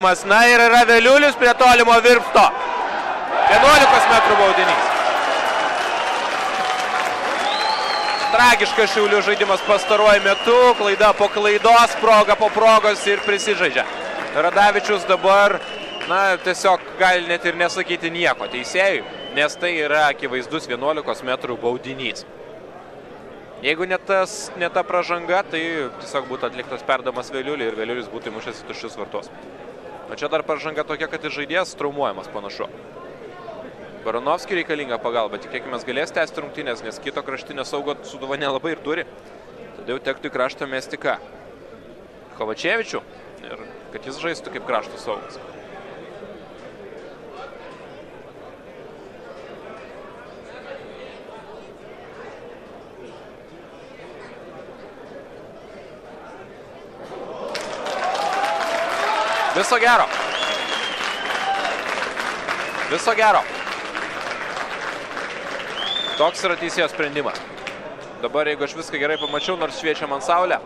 Na ir yra Veliulis prie tolimo virpsto. 11 metrų baudinys. Tragiškas Šiaulių žaidimas pastaruoju metu. Klaida po klaidos, proga po progos ir prisižaidžia. Radavičius dabar, tiesiog gali net ir nesakyti nieko teisėjui, nes tai yra akivaizdus 11 metrų baudinys. Jeigu ne ta pražanga, tai tiesiog būtų atliktas perdamas Veliuliui ir Veliulis būtų įmušęs į tuščius vartus. O čia dar pražanga tokia, kad ir žaidėjas traumuojamas panašu. Baranovskiui reikalinga pagalba, tikėkime galės tęsti rungtynės, nes kito kraštinio saugo Sūduva nelabai ir turi. Tada jau tektų į kraštą mesti ką? Kovačevičių, ir kad jis žaistų kaip krašto saugas. Viso gero. Viso gero. Toks yra teisėjo sprendimas. Dabar, jeigu aš viską gerai pamačiau, nors šviečia man saulė.